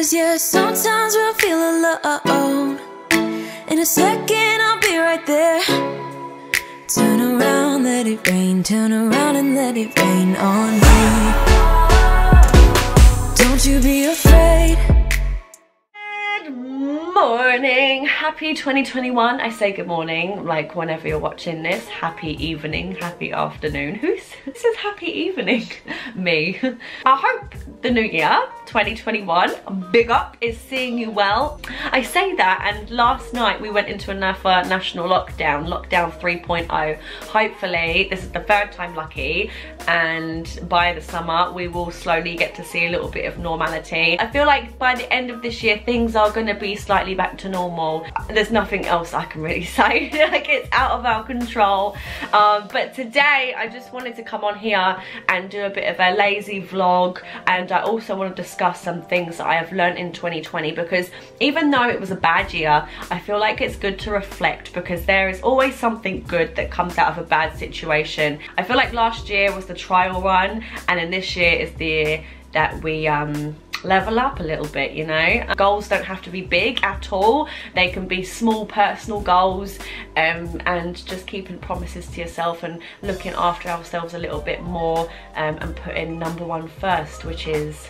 'Cause yeah, sometimes we'll feel alone. In a second I'll be right there. Turn around, let it rain. Turn around and let it rain on me. Don't you be afraid. Good morning, happy 2021. I say good morning like whenever you're watching this. Happy evening, happy afternoon. Who says happy evening? Me. I hope the new year 2021 big up is seeing you well. I say that, and last night we went into another national lockdown 3.0. Hopefully this is the third time lucky, and by the summer we will slowly get to see a little bit of normality. I feel like by the end of this year things are going to be slightly back to normal. There's nothing else I can really say. Like, it's out of our control. But today I just wanted to come on here and do a bit of a lazy vlog, and I also want to discuss some things that I have learned in 2020, because even though it was a bad year, I feel like it's good to reflect, because there is always something good that comes out of a bad situation. I feel like last year was the trial run, and then this year is the year that we level up a little bit, you know. Goals don't have to be big at all. They can be small personal goals, and just keeping promises to yourself and looking after ourselves a little bit more, and putting number one first, which is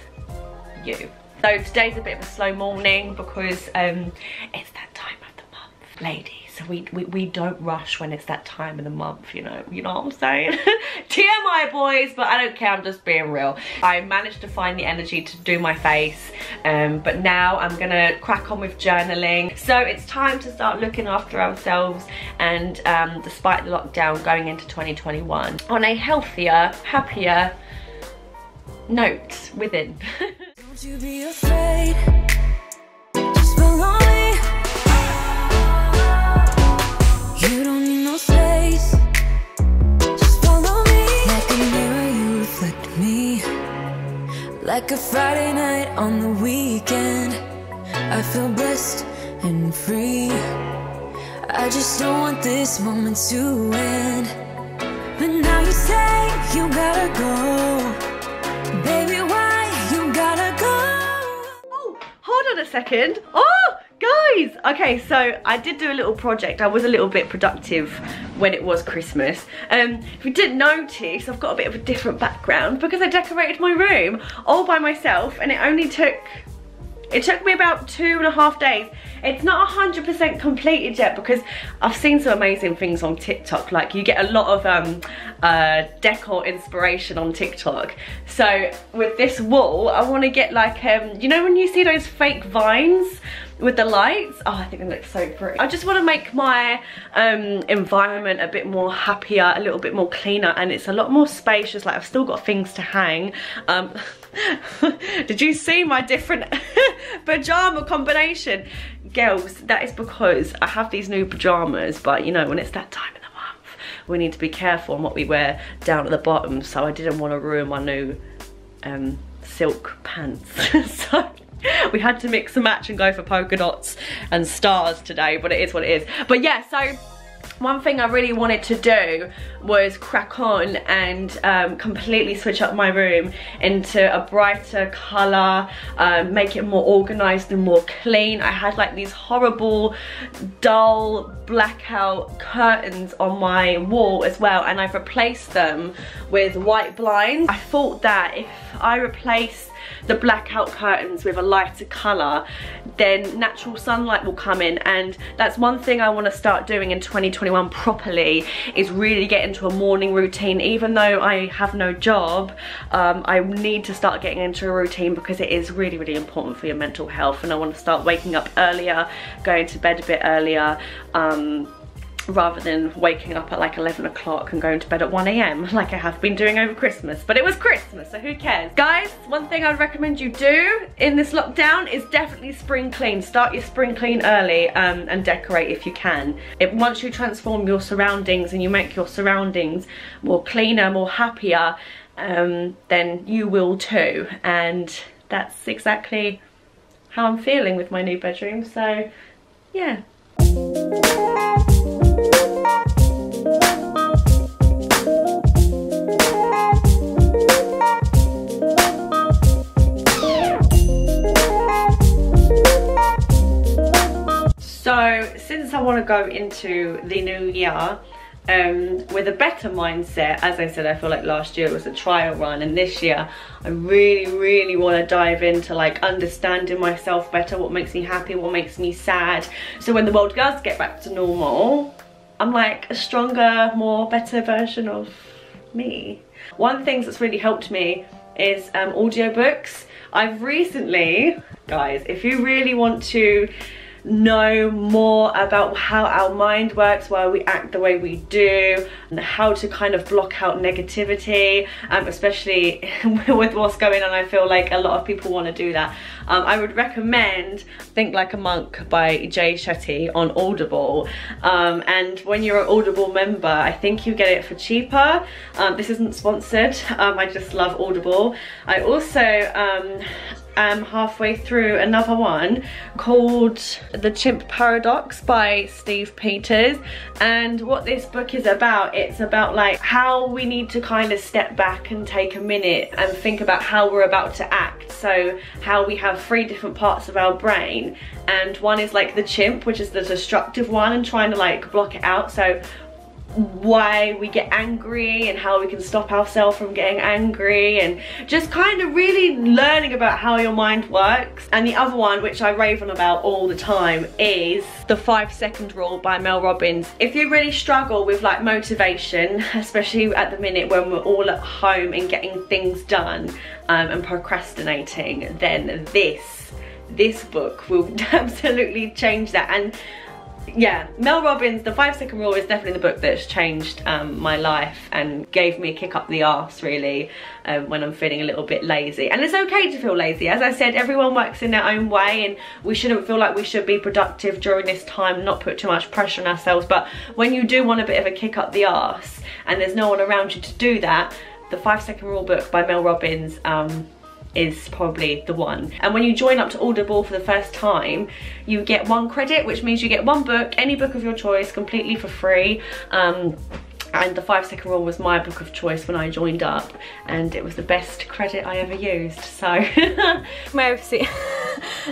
you. So today's a bit of a slow morning because it's that time of the month, ladies. So we don't rush when it's that time of the month, you know what I'm saying? TMI boys, but I don't care, I'm just being real. I managed to find the energy to do my face, but now I'm gonna crack on with journaling. So it's time to start looking after ourselves, and despite the lockdown, going into 2021 on a healthier, happier note within. Don't you be afraid. Just follow me. You don't need no space. Just follow me. Like a mirror you reflect me. Like a Friday night on the weekend. I feel blessed and free. I just don't want this moment to end. But now you say you gotta go. Baby, why you gotta go? Oh, hold on a second. Oh, guys. Okay, so I did do a little project. I was a little bit productive when it was Christmas. If you didn't notice, I've got a bit of a different background because I decorated my room all by myself, and it took me about 2.5 days. It's not 100% completed yet because I've seen some amazing things on TikTok. Like, you get a lot of decor inspiration on TikTok. So with this wall, I want to get like, you know when you see those fake vines with the lights? Oh, I think it looks so pretty. I just want to make my environment a bit more happier, a little bit more cleaner, and it's a lot more spacious. Like, I've still got things to hang. Did you see my different pajama combination? Girls, that is because I have these new pajamas, but you know, when it's that time of the month, we need to be careful on what we wear down at the bottom, so I didn't want to ruin my new silk pants. So we had to mix and match and go for polka dots and stars today, but it is what it is. But yeah, so one thing I really wanted to do was crack on and completely switch up my room into a brighter colour, make it more organised and more clean. I had like these horrible dull blackout curtains on my wall as well, and I've replaced them with white blinds. I thought that if I replace the blackout curtains with a lighter colour, then natural sunlight will come in, and that's one thing I want to start doing in 2021 properly, is really get into a morning routine. Even though I have no job, I need to start getting into a routine because it is really, really important for your mental health, and I want to start waking up earlier, going to bed a bit earlier, rather than waking up at like 11 o'clock and going to bed at 1 AM like I have been doing over Christmas. But it was Christmas, so who cares? Guys, one thing I'd recommend you do in this lockdown is definitely spring clean. Start your spring clean early, and decorate if you can. Once you transform your surroundings and you make your surroundings more cleaner, more happier, then you will too. And that's exactly how I'm feeling with my new bedroom, so yeah. want to go into the new year with a better mindset. As I said, I feel like last year was a trial run, and this year I really want to dive into like understanding myself better, what makes me happy, what makes me sad, so when the world does get back to normal, I'm like a stronger, more better version of me. One of the things that's really helped me is audiobooks. I've recently, guys, if you really want to know more about how our mind works, why we act the way we do, and how to kind of block out negativity, especially with what's going on, I feel like a lot of people want to do that. I would recommend Think Like a Monk by Jay Shetty on Audible, and when you're an Audible member, I think you get it for cheaper. This isn't sponsored, I just love Audible. I also am halfway through another one called The Chimp Paradox by Steve Peters, and what this book is about, it's about like how we need to kind of step back and take a minute and think about how we're about to act. So how we have 3 different parts of our brain, and one is like the chimp, which is the destructive one, and trying to like block it out. So why we get angry and how we can stop ourselves from getting angry, and just kind of really learning about how your mind works. And the other one, which I rave on about all the time, is The 5-Second Rule by Mel Robbins. If you really struggle with like motivation, especially at the minute when we're all at home and getting things done and procrastinating, then this book will absolutely change that. And yeah, Mel Robbins, The 5-Second Rule is definitely the book that's changed my life and gave me a kick up the arse, really, when I'm feeling a little bit lazy. And it's okay to feel lazy. As I said, everyone works in their own way, and we shouldn't feel like we should be productive during this time, not put too much pressure on ourselves. But when you do want a bit of a kick up the arse and there's no one around you to do that, the 5-Second Rule book by Mel Robbins is probably the one. And when you join up to Audible for the first time, you get 1 credit, which means you get 1 book, any book of your choice, completely for free. And The 5-Second Rule was my book of choice when I joined up, and it was the best credit I ever used, so.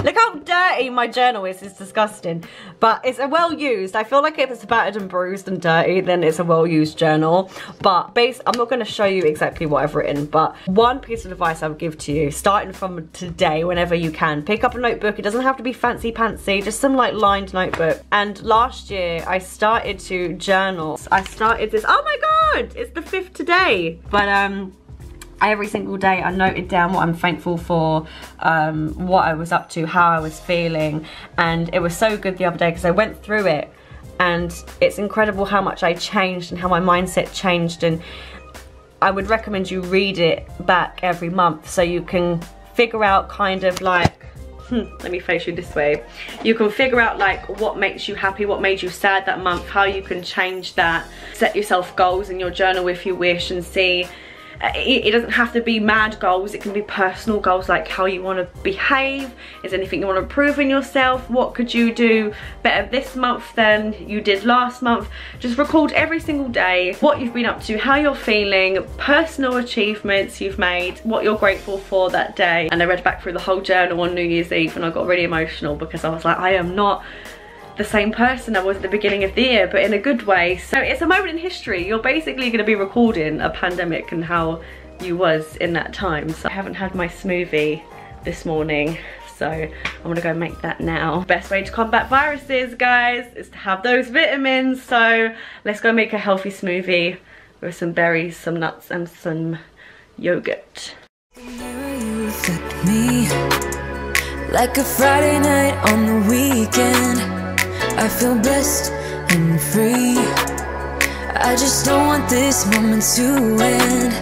Look how dirty my journal is, it's disgusting. But it's a well-used, I feel like if it's battered and bruised and dirty, then it's a well-used journal. But I'm not gonna show you exactly what I've written, but one piece of advice I would give to you, starting from today, whenever you can, pick up a notebook. It doesn't have to be fancy-pantsy, just some like lined notebook. And last year, I started to journal. I started this, oh my God, it's the 5th today. But every single day I noted down what I'm thankful for, what I was up to, how I was feeling. And it was so good the other day because I went through it, and it's incredible how much I changed and how my mindset changed. And I would recommend you read it back every month so you can figure out kind of like, let me face you this way. You can figure out like what makes you happy, what made you sad that month, how you can change that. Set yourself goals in your journal if you wish, and see. It doesn't have to be mad goals, it can be personal goals, like how you want to behave. Is there anything you want to improve in yourself? What could you do better this month than you did last month? Just record every single day what you've been up to, how you're feeling, personal achievements you've made, what you're grateful for that day. And I read back through the whole journal on New Year's Eve, and I got really emotional because I was like, I am not the same person I was at the beginning of the year, but in a good way. So it's a moment in history. You're basically going to be recording a pandemic and how you was in that time. So I haven't had my smoothie this morning, so I'm gonna go make that now. Best way to combat viruses, guys, is to have those vitamins. So let's go make a healthy smoothie with some berries, some nuts, and some yogurt. You reflect me like a Friday night on the weekend. I feel blessed and free. I just don't want this moment to end.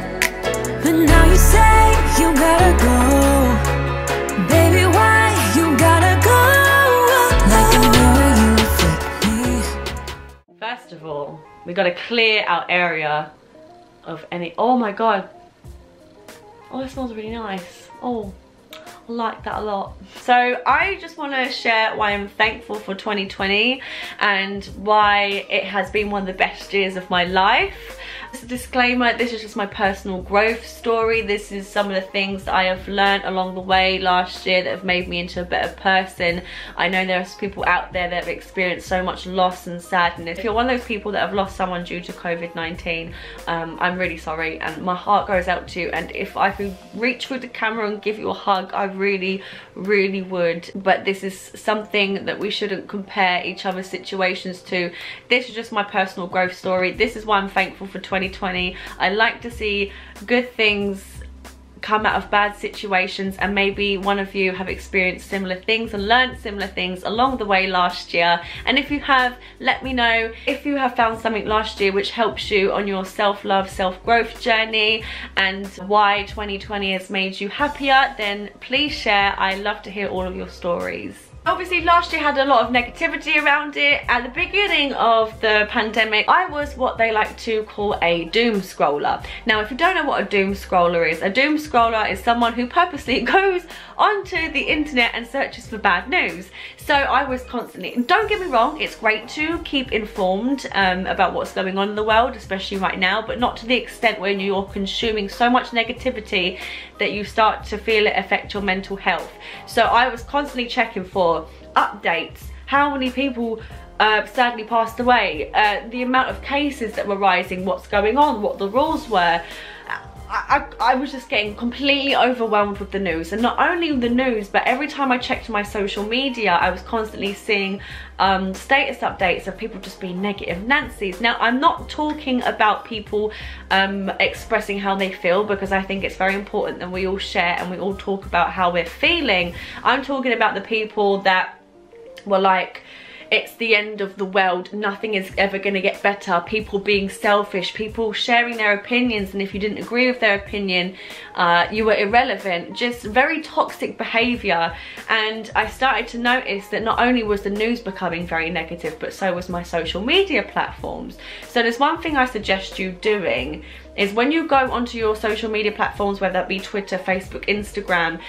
But now you say you gotta go. Baby, why you gotta go? Like a mirror, you reflect me. First of all, we gotta clear our area of any, oh my God. Oh, that smells really nice. Oh, I like that a lot. So I just want to share why I'm thankful for 2020 and why it has been one of the best years of my life. As a disclaimer, this is just my personal growth story. This is some of the things that I have learned along the way last year that have made me into a better person. I know there's people out there that have experienced so much loss and sadness. If you're one of those people that have lost someone due to COVID-19, I'm really sorry, and my heart goes out to you. And if I could reach through the camera and give you a hug, I really would. But this is something that we shouldn't compare each other's situations to. This is just my personal growth story. This is why I'm thankful for 2020. I like to see good things come out of bad situations, and maybe one of you have experienced similar things and learned similar things along the way last year. And if you have, let me know. If you have found something last year which helps you on your self-love, self-growth journey, and why 2020 has made you happier, then please share. I love to hear all of your stories. Obviously last year had a lot of negativity around it. At the beginning of the pandemic, I was what they like to call a doom scroller. Now, if you don't know what a doom scroller is, a doom scroller is someone who purposely goes onto the internet and searches for bad news. So I was constantly, don't get me wrong, it's great to keep informed about what's going on in the world, especially right now, but not to the extent when you're consuming so much negativity that you start to feel it affect your mental health. So I was constantly checking for updates, how many people sadly passed away, the amount of cases that were rising, what's going on, what the rules were. I was just getting completely overwhelmed with the news. And not only the news, but every time I checked my social media, I was constantly seeing status updates of people just being negative Nancy's. Now, I'm not talking about people expressing how they feel, because I think it's very important that we all share and we all talk about how we're feeling. I'm talking about the people that were like, it's the end of the world, nothing is ever going to get better, people being selfish, people sharing their opinions, and if you didn't agree with their opinion, you were irrelevant. Just very toxic behaviour. And I started to notice that not only was the news becoming very negative, but so was my social media platforms. So there's one thing I suggest you doing, is when you go onto your social media platforms, whether that be Twitter, Facebook, Instagram,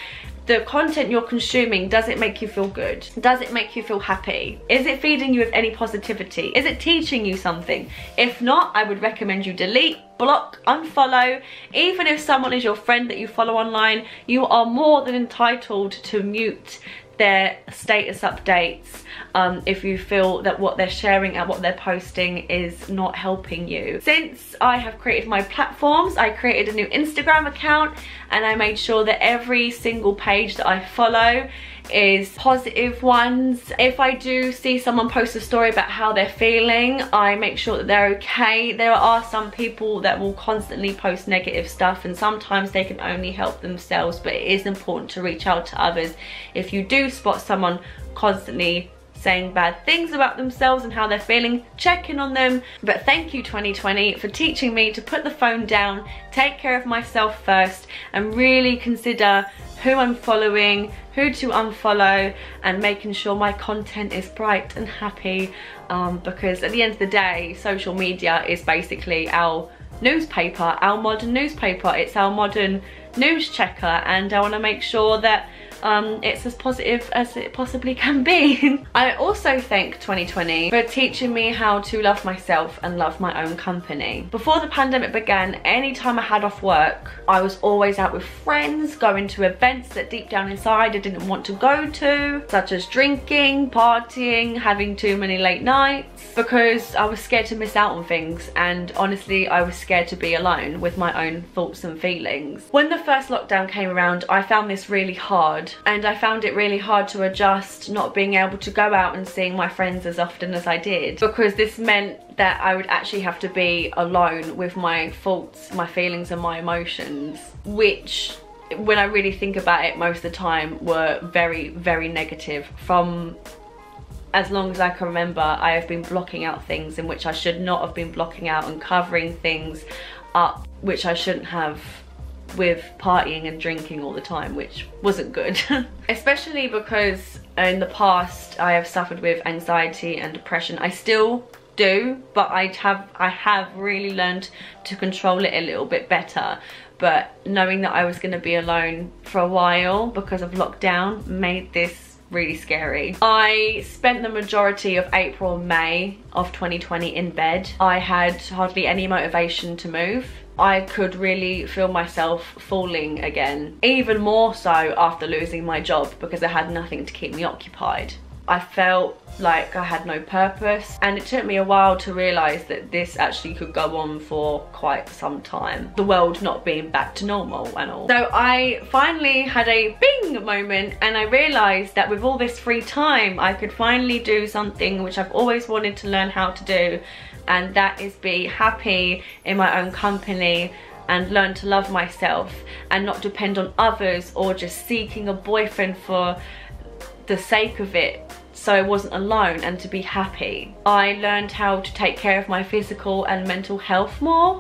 the content you're consuming, does it make you feel good? Does it make you feel happy? Is it feeding you with any positivity? Is it teaching you something? If not, I would recommend you delete, block, unfollow. Even if someone is your friend that you follow online, you are more than entitled to mute their status updates if you feel that what they're sharing and what they're posting is not helping you. Since I have created my platforms, I created a new Instagram account, and I made sure that every single page that I follow is positive ones. If I do see someone post a story about how they're feeling, I make sure that they're okay. There are some people that will constantly post negative stuff, and sometimes they can only help themselves, but it is important to reach out to others. If you do spot someone constantly saying bad things about themselves and how they're feeling, check in on them. But thank you 2020 for teaching me to put the phone down, take care of myself first, and really consider who I'm following, who to unfollow, and making sure my content is bright and happy, because at the end of the day, social media is basically our newspaper, our modern newspaper. It's our modern news checker, and I want to make sure that it's as positive as it possibly can be. I also thank 2020 for teaching me how to love myself and love my own company. Before the pandemic began, anytime I had off work, I was always out with friends, going to events that deep down inside I didn't want to go to, such as drinking, partying, having too many late nights, because I was scared to miss out on things, and honestly I was scared to be alone with my own thoughts and feelings. When the first lockdown came around, I found this really hard, and I found it really hard to adjust not being able to go out and seeing my friends as often as I did, because this meant that I would actually have to be alone with my thoughts, my feelings and my emotions, which when I really think about it, most of the time were very, very negative. From as long as I can remember, I have been blocking out things in which I should not have been blocking out, and covering things up which I shouldn't have, with partying and drinking all the time, which wasn't good. Especially because in the past I have suffered with anxiety and depression. I still do, but I have really learned to control it a little bit better. But knowing that I was going to be alone for a while because of lockdown made this really scary. I spent the majority of April and May of 2020 in bed. I had hardly any motivation to move. I could really feel myself falling again, even more so after losing my job because I had nothing to keep me occupied. I felt like I had no purpose, and it took me a while to realise that this actually could go on for quite some time. The world not being back to normal and all. So I finally had a bing moment, and I realised that with all this free time I could finally do something which I've always wanted to learn how to do, and that is be happy in my own company and learn to love myself and not depend on others or just seeking a boyfriend for the sake of it, so I wasn't alone, and to be happy. I learned how to take care of my physical and mental health more.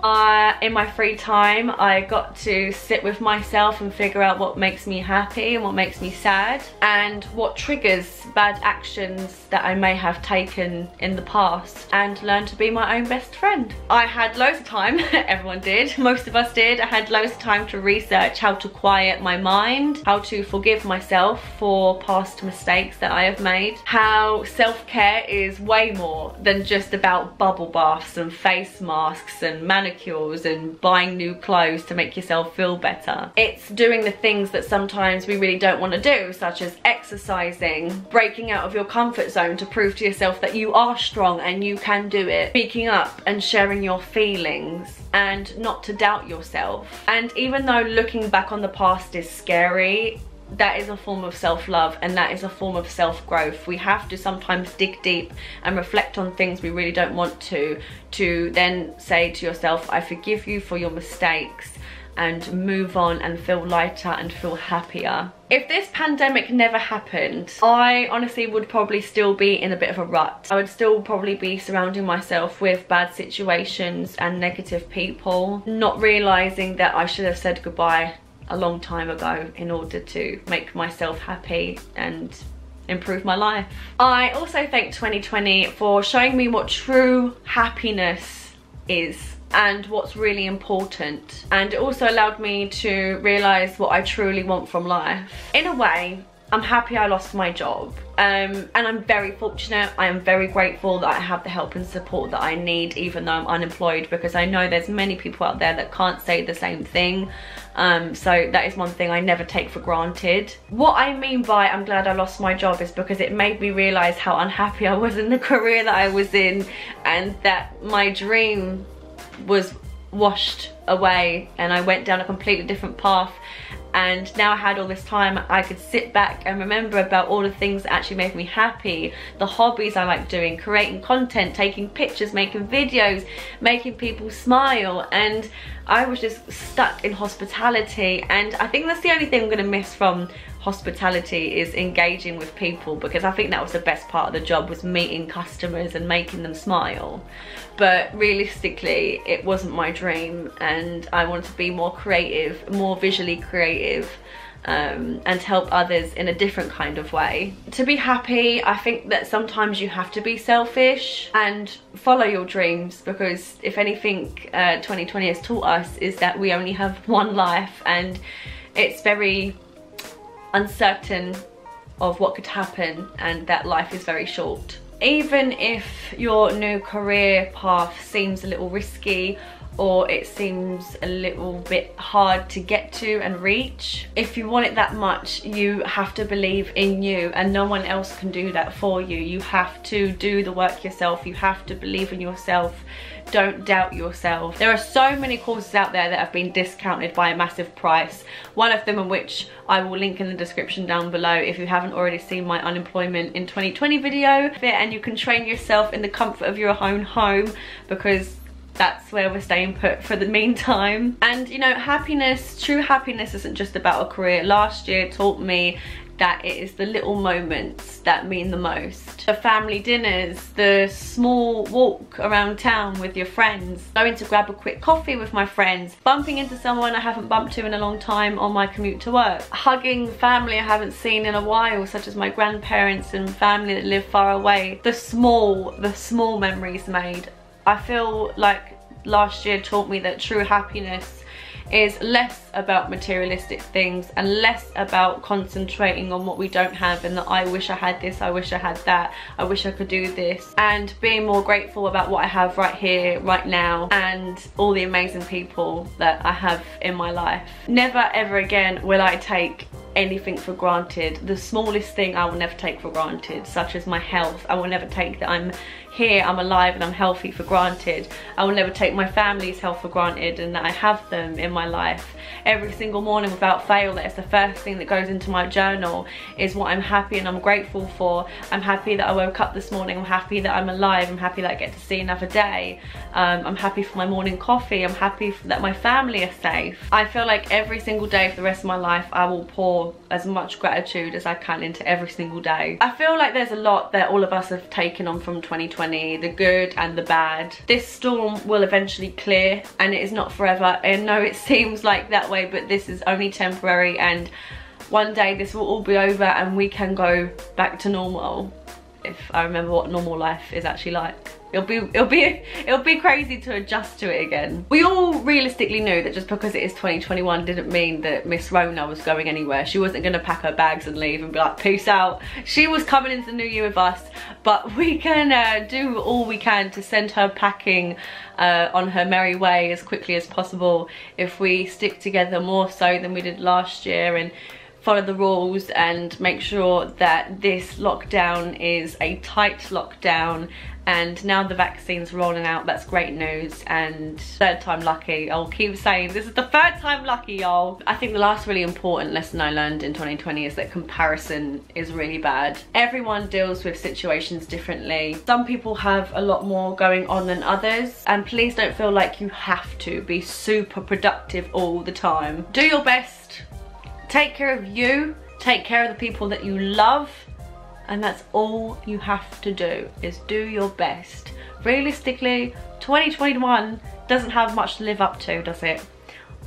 In my free time, I got to sit with myself and figure out what makes me happy and what makes me sad, and what triggers bad actions that I may have taken in the past, and learn to be my own best friend. I had loads of time, everyone did, most of us did. I had loads of time to research how to quiet my mind, how to forgive myself for past mistakes that I have made, how self-care is way more than just about bubble baths and face masks and manicures and buying new clothes to make yourself feel better. It's doing the things that sometimes we really don't want to do, such as exercising, breaking out of your comfort zone to prove to yourself that you are strong and you can do it, speaking up and sharing your feelings, and not to doubt yourself. And even though looking back on the past is scary, that is a form of self-love, and that is a form of self-growth. We have to sometimes dig deep and reflect on things we really don't want to then say to yourself, I forgive you for your mistakes, and move on and feel lighter and feel happier. If this pandemic never happened, I honestly would probably still be in a bit of a rut. I would still probably be surrounding myself with bad situations and negative people, not realising that I should have said goodbye a long time ago in order to make myself happy and improve my life. I also thank 2020 for showing me what true happiness is and what's really important, and it also allowed me to realise what I truly want from life. In a way, I'm happy I lost my job, and I'm very fortunate. I am very grateful that I have the help and support that I need, even though I'm unemployed, because I know there's many people out there that can't say the same thing. So that is one thing I never take for granted. What I mean by I'm glad I lost my job is because it made me realise how unhappy I was in the career that I was in, and that my dream was washed away and I went down a completely different path. And now I had all this time, I could sit back and remember about all the things that actually made me happy, the hobbies I like doing, creating content, taking pictures, making videos, making people smile. And I was just stuck in hospitality, and I think that's the only thing I'm gonna miss from hospitality is engaging with people, because I think that was the best part of the job, was meeting customers and making them smile. But realistically, it wasn't my dream, and I wanted to be more creative, more visually creative, and help others in a different kind of way. To be happy, I think that sometimes you have to be selfish and follow your dreams, because if anything 2020 has taught us is that we only have one life, and it's very uncertain of what could happen, and that life is very short. Even if your new career path seems a little risky, or it seems a little bit hard to get to and reach, if you want it that much, you have to believe in you, and no one else can do that for you. You have to do the work yourself. You have to believe in yourself. Don't doubt yourself. There are so many courses out there that have been discounted by a massive price. One of them, in which I will link in the description down below if you haven't already seen my unemployment in 2020 video, and you can train yourself in the comfort of your own home, because that's where we're staying put for the meantime. And you know, happiness, true happiness isn't just about a career. Last year taught me that it is the little moments that mean the most. The family dinners, the small walk around town with your friends, going to grab a quick coffee with my friends, bumping into someone I haven't bumped to in a long time on my commute to work, hugging family I haven't seen in a while, such as my grandparents and family that live far away. The small memories made. I feel like last year taught me that true happiness is less about materialistic things and less about concentrating on what we don't have and that I wish I had this, I wish I had that, I wish I could do this, and being more grateful about what I have right here, right now, and all the amazing people that I have in my life. Never ever again will I take anything for granted. The smallest thing I will never take for granted, such as my health. I will never take that I'm here, I'm alive and I'm healthy for granted. I will never take my family's health for granted and that I have them in my life. Every single morning without fail, that is the first thing that goes into my journal, is what I'm happy and I'm grateful for. I'm happy that I woke up this morning, I'm happy that I'm alive, I'm happy that I get to see another day. I'm happy for my morning coffee, I'm happy that my family are safe. I feel like every single day for the rest of my life I will pour as much gratitude as I can into every single day. I feel like there's a lot that all of us have taken on from 2020, the good and the bad. This storm will eventually clear and it is not forever. I know it seems like that way, but this is only temporary, and one day this will all be over and we can go back to normal, if I remember what normal life is actually like. It'll be crazy to adjust to it again. We all realistically knew that just because it is 2021 didn't mean that Miss Rona was going anywhere. She wasn't gonna pack her bags and leave and be like, peace out. She was coming into the new year with us, but we can do all we can to send her packing on her merry way as quickly as possible if we stick together more so than we did last year and follow the rules and make sure that this lockdown is a tight lockdown. And now the vaccine's rolling out, that's great news, and third time lucky. I'll keep saying this is the third time lucky, y'all. I think the last really important lesson I learned in 2020 is that comparison is really bad. Everyone deals with situations differently. Some people have a lot more going on than others, and please don't feel like you have to be super productive all the time. Do your best, take care of you, take care of the people that you love, and that's all you have to do, is do your best. Realistically, 2021 doesn't have much to live up to, does it?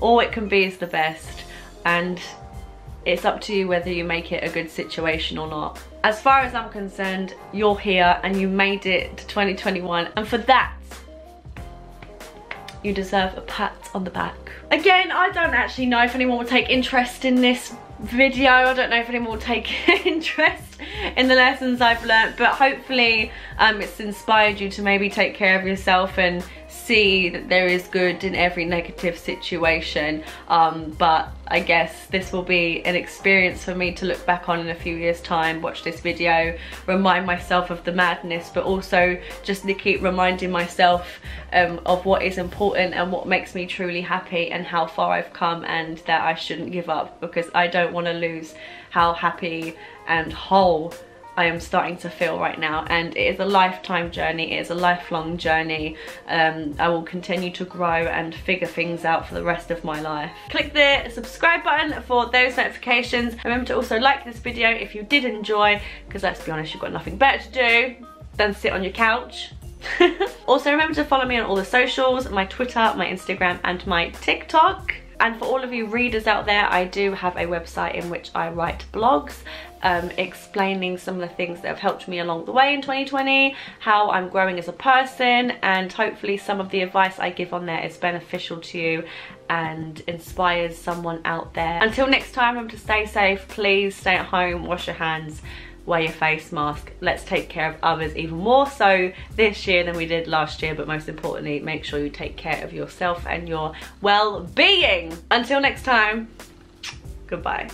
All it can be is the best, and it's up to you whether you make it a good situation or not. As far as I'm concerned, you're here and you made it to 2021, and for that, you deserve a pat on the back. Again, I don't actually know if anyone will take interest in this video. I don't know if anyone will take interest in the lessons I've learnt, but hopefully it's inspired you to maybe take care of yourself and see that there is good in every negative situation. But I guess this will be an experience for me to look back on in a few years' time, watch this video, remind myself of the madness, but also just to keep reminding myself of what is important and what makes me truly happy and how far I've come, and that I shouldn't give up, because I don't want to lose how happy and whole I am starting to feel right now. And it is a lifetime journey, it is a lifelong journey. I will continue to grow and figure things out for the rest of my life. Click the subscribe button for those notifications. Remember to also like this video if you did enjoy, because let's be honest, you've got nothing better to do than sit on your couch. Also remember to follow me on all the socials, my Twitter, my Instagram and my TikTok. And for all of you readers out there, I do have a website in which I write blogs explaining some of the things that have helped me along the way in 2020, how I'm growing as a person, and hopefully some of the advice I give on there is beneficial to you and inspires someone out there. Until next time, remember to stay safe, please stay at home, wash your hands, wear your face mask. Let's take care of others even more so this year than we did last year, but most importantly, make sure you take care of yourself and your well-being. Until next time, goodbye.